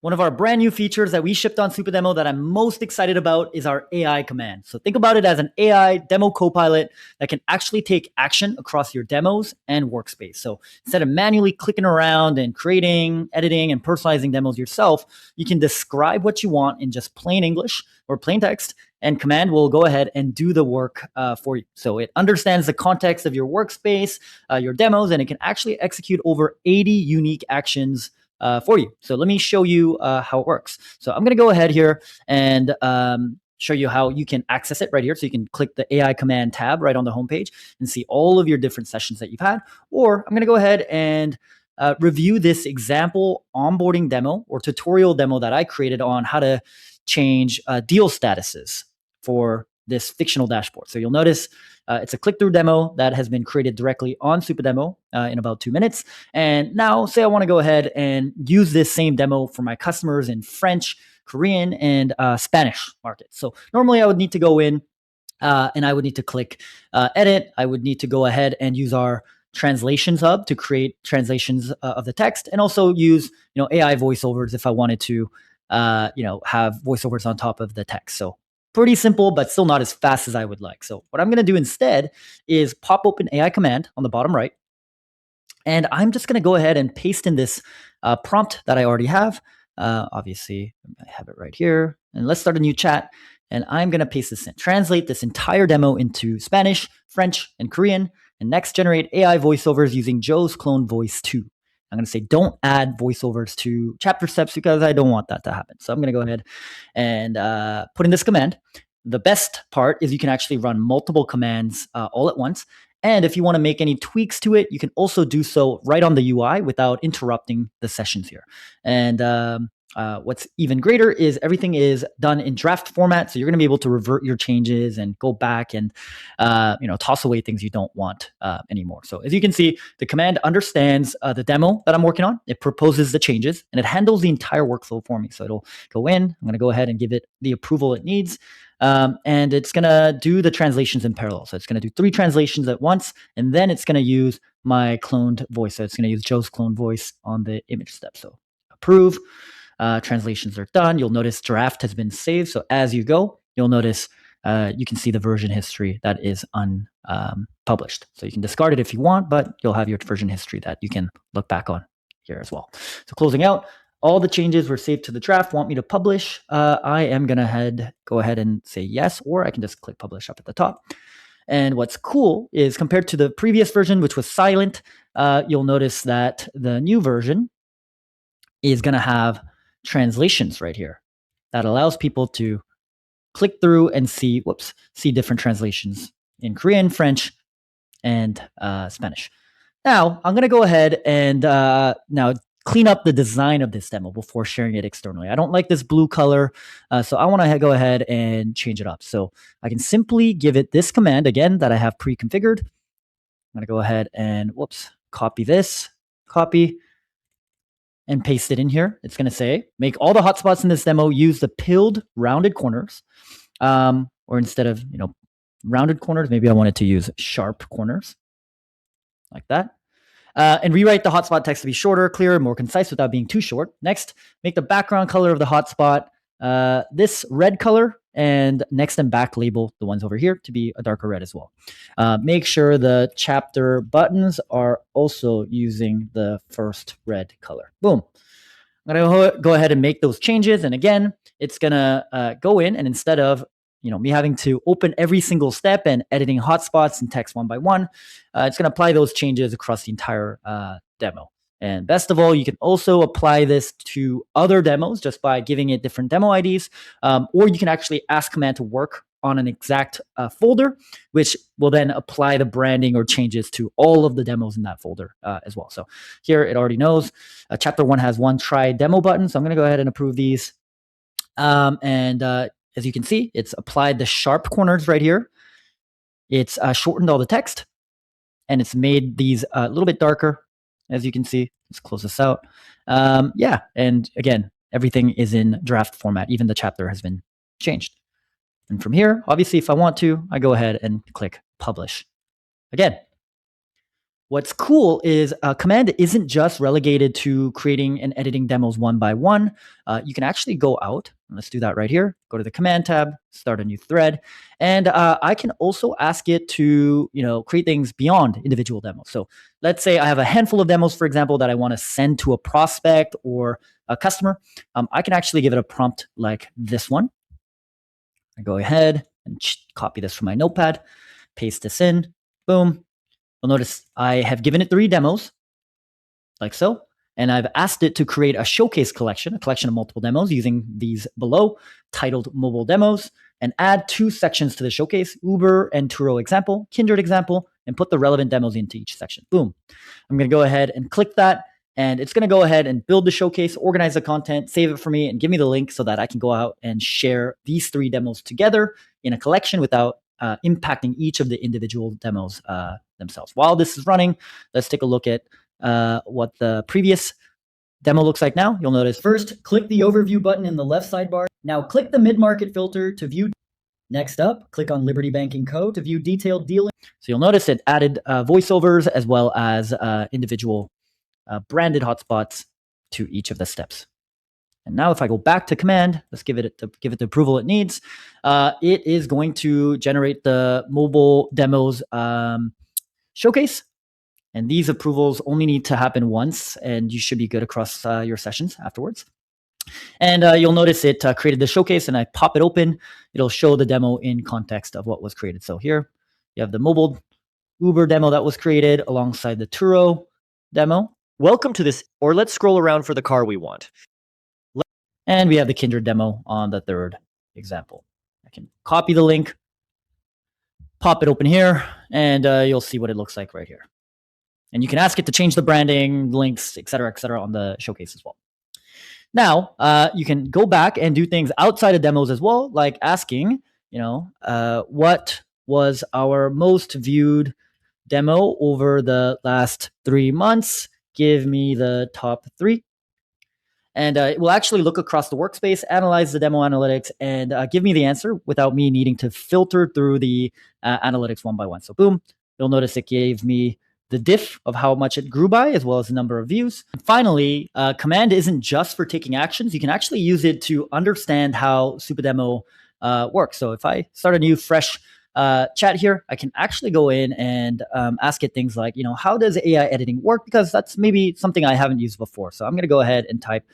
One of our brand new features that we shipped on Supademo that I'm most excited about is our AI command. So think about it as an AI demo copilot that can actually take action across your demos and workspace. So instead of manually clicking around and creating, editing, and personalizing demos yourself, you can describe what you want in just plain English or plain text, and command will go ahead and do the work for you. So it understands the context of your workspace, your demos, and it can actually execute over 80 unique actions for you. So let me show you how it works. So I'm going to go ahead here and show you how you can access it right here. So you can click the AI command tab right on the homepage and see all of your different sessions that you've had. Or I'm going to go ahead and review this example onboarding demo or tutorial demo that I created on how to change deal statuses for this fictional dashboard. So you'll notice it's a click-through demo that has been created directly on Supademo in about 2 minutes. And now say I want to go ahead and use this same demo for my customers in French, Korean, and Spanish markets. So normally I would need to go in and I would need to click edit. I would need to go ahead and use our translations hub to create translations of the text, and also use AI voiceovers if I wanted to have voiceovers on top of the text. So pretty simple, but still not as fast as I would like. So what I'm going to do instead is pop open AI command on the bottom right. And I'm just going to go ahead and paste in this prompt that I already have. Obviously, I have it right here. And let's start a new chat. And I'm going to paste this in. Translate this entire demo into Spanish, French, and Korean. And next, generate AI voiceovers using Joe's clone voice 2. I'm going to say don't add voiceovers to chapter steps because I don't want that to happen. So I'm going to go ahead and put in this command. The best part is you can actually run multiple commands all at once. And if you want to make any tweaks to it, you can also do so right on the UI without interrupting the sessions here. And what's even greater is everything is done in draft format. So you're going to be able to revert your changes and go back and toss away things you don't want anymore. So as you can see, the command understands the demo that I'm working on. It proposes the changes and it handles the entire workflow for me. So it'll go in. I'm going to go ahead and give it the approval it needs. And it's going to do the translations in parallel. So it's going to do 3 translations at once, and then it's going to use my cloned voice. So it's going to use Joe's cloned voice on the image step. So approve. Translations are done. You'll notice draft has been saved. So as you go, you'll notice you can see the version history that is unpublished. So you can discard it if you want, but you'll have your version history that you can look back on here as well. So closing out, all the changes were saved to the draft. Want me to publish? I am going to go ahead and say yes, or I can just click publish up at the top. And what's cool is compared to the previous version, which was silent, you'll notice that the new version is going to have translations right here that allows people to click through and see different translations in Korean, French, and Spanish. Now, I'm going to go ahead and now clean up the design of this demo before sharing it externally. I don't like this blue color, so I want to go ahead and change it up. So I can simply give it this command, again, that I have pre-configured. I'm going to go ahead and, copy this, and paste it in here. It's going to say, make all the hotspots in this demo use the pilled rounded corners, or instead of, rounded corners, maybe I wanted to use sharp corners like that. And rewrite the hotspot text to be shorter, clearer, more concise without being too short. Next, make the background color of the hotspot this red color, and next and back label the ones over here to be a darker red as well. Make sure the chapter buttons are also using the first red color. Boom. I'm going to go ahead and make those changes. And again, it's going to go in, and instead of me having to open every single step and editing hotspots and text one by one, it's going to apply those changes across the entire demo. And best of all, you can also apply this to other demos just by giving it different demo IDs, or you can actually ask command to work on an exact folder, which will then apply the branding or changes to all of the demos in that folder as well. So here it already knows chapter 1 has one try demo button. So I'm going to go ahead and approve these. As you can see, it's applied the sharp corners right here. It's shortened all the text, and it's made these a little bit darker. As you can see, let's close this out. And again, everything is in draft format. Even the chapter has been changed. And from here, obviously, if I want to, I go ahead and click publish. Again, What's cool is Command isn't just relegated to creating and editing demos one by one. You can actually go out. Let's do that right here. Go to the Command tab, start a new thread, and I can also ask it to create things beyond individual demos. So let's say I have a handful of demos, for example, that I want to send to a prospect or a customer. I can actually give it a prompt like this one. I go ahead and copy this from my notepad, paste this in, boom. You'll notice I have given it 3 demos, like so, and I've asked it to create a showcase collection, a collection of multiple demos using these below, titled mobile demos, and add 2 sections to the showcase, Uber and Turo example, Kindred example, and put the relevant demos into each section. Boom. I'm going to go ahead and click that, and it's going to go ahead and build the showcase, organize the content, save it for me, and give me the link so that I can go out and share these 3 demos together in a collection without impacting each of the individual demos themselves. While this is running, let's take a look at what the previous demo looks like now. You'll notice first, click the overview button in the left sidebar. Now click the mid-market filter to view. Next up, click on Liberty Banking Co. to view detailed dealing. So you'll notice it added voiceovers as well as individual branded hotspots to each of the steps. And now if I go back to Command, let's give it the approval it needs. It is going to generate the mobile demos showcase. And these approvals only need to happen once, and you should be good across your sessions afterwards. And you'll notice it created the showcase, and I pop it open. It'll show the demo in context of what was created. So here you have the mobile Uber demo that was created alongside the Turo demo. Welcome to this, or let's scroll around for the car we want. And we have the Kindred demo on the 3rd example. I can copy the link, pop it open here, and you'll see what it looks like right here. And you can ask it to change the branding, links, et cetera, on the showcase as well. Now, you can go back and do things outside of demos as well, like asking, what was our most viewed demo over the last 3 months? Give me the top 3. And it will actually look across the workspace, analyze the demo analytics, and give me the answer without me needing to filter through the analytics one by one. So boom, you'll notice it gave me the diff of how much it grew by, as well as the number of views. And finally, Command isn't just for taking actions. You can actually use it to understand how Supademo works. So if I start a new fresh chat here, I can actually go in and ask it things like, how does AI editing work? Because that's maybe something I haven't used before. So I'm going to go ahead and type,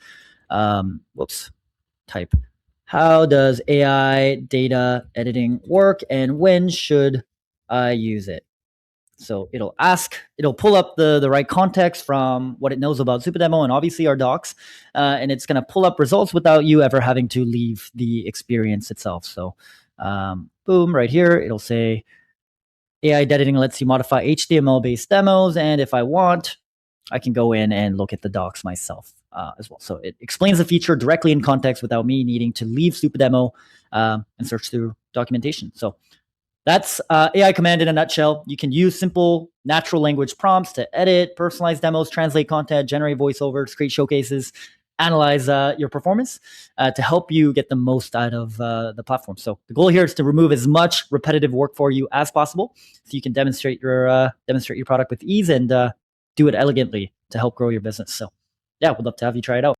how does AI data editing work and when should I use it? So it'll pull up the right context from what it knows about Supademo and obviously our docs, and it's going to pull up results without you ever having to leave the experience itself. So boom, right here, it'll say AI editing lets you modify HTML-based demos, and if I want, I can go in and look at the docs myself as well. So it explains the feature directly in context without me needing to leave Supademo and search through documentation. So that's AI Command in a nutshell. You can use simple natural language prompts to edit, personalize demos, translate content, generate voiceovers, create showcases, analyze your performance to help you get the most out of the platform. So the goal here is to remove as much repetitive work for you as possible, so you can demonstrate your product with ease and do it elegantly to help grow your business. So yeah, we'd love to have you try it out.